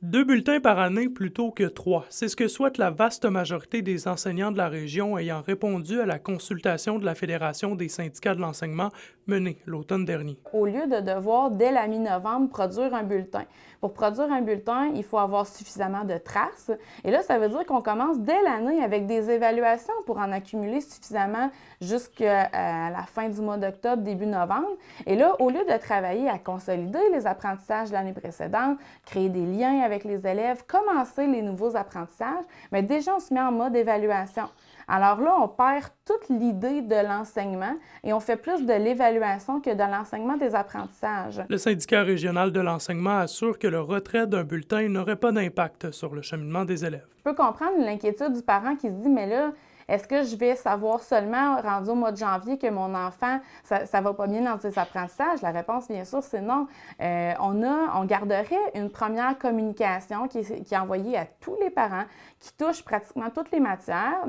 2 bulletins par année plutôt que 3. C'est ce que souhaite la vaste majorité des enseignants de la région ayant répondu à la consultation de la Fédération des syndicats de l'enseignement menée l'automne dernier. Au lieu de devoir, dès la mi-novembre, produire un bulletin. Pour produire un bulletin, il faut avoir suffisamment de traces. Et là, ça veut dire qu'on commence dès l'année avec des évaluations pour en accumuler suffisamment jusqu'à la fin du mois d'octobre, début novembre. Et là, au lieu de travailler à consolider les apprentissages de l'année précédente, créer des liens avec les élèves, commencer les nouveaux apprentissages, mais déjà, on se met en mode évaluation. Alors là, on perd toute l'idée de l'enseignement et on fait plus de l'évaluation que de l'enseignement des apprentissages. Le syndicat régional de l'enseignement assure que le retrait d'un bulletin n'aurait pas d'impact sur le cheminement des élèves. Je peux comprendre l'inquiétude du parent qui se dit, mais là, est-ce que je vais savoir seulement, rendu au mois de janvier, que mon enfant, ça va pas bien dans ses apprentissages? La réponse, bien sûr, c'est non. On garderait une première communication qui est envoyée à tous les parents, qui touche pratiquement toutes les matières.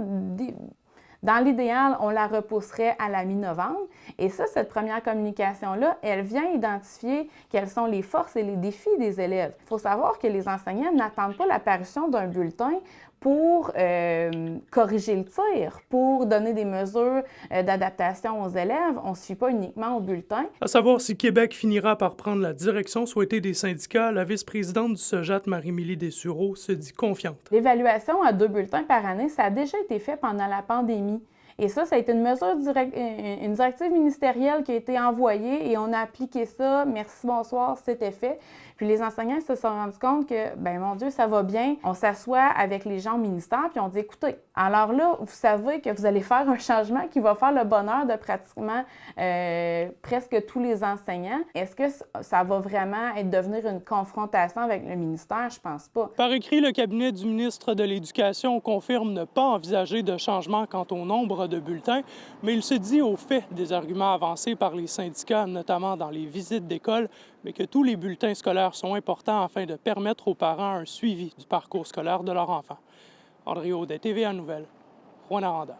Dans l'idéal, on la repousserait à la mi-novembre. Et ça, cette première communication-là, elle vient identifier quelles sont les forces et les défis des élèves. Il faut savoir que les enseignants n'attendent pas l'apparition d'un bulletin pour corriger le tir, pour donner des mesures d'adaptation aux élèves. On ne se fie pas uniquement au bulletin. À savoir si Québec finira par prendre la direction souhaitée des syndicats, la vice-présidente du SOJAT, Marie-Émilie Dessureau, se dit confiante. L'évaluation à 2 bulletins par année, ça a déjà été fait pendant la pandémie. Et ça a été une mesure une directive ministérielle qui a été envoyée et on a appliqué ça. Merci, bonsoir, c'était fait. Puis les enseignants se sont rendus compte que, ben mon Dieu, ça va bien. On s'assoit avec les gens au ministère puis on dit, écoutez, alors là, vous savez que vous allez faire un changement qui va faire le bonheur de pratiquement presque tous les enseignants. Est-ce que ça va vraiment devenir une confrontation avec le ministère? Je pense pas. Par écrit, le cabinet du ministre de l'Éducation confirme ne pas envisager de changement quant au nombre de bulletins, mais il se dit au fait des arguments avancés par les syndicats, notamment dans les visites d'école, mais que tous les bulletins scolaires sont importants afin de permettre aux parents un suivi du parcours scolaire de leur enfant. André Audet, TVA Nouvelles, Rouyn-Noranda.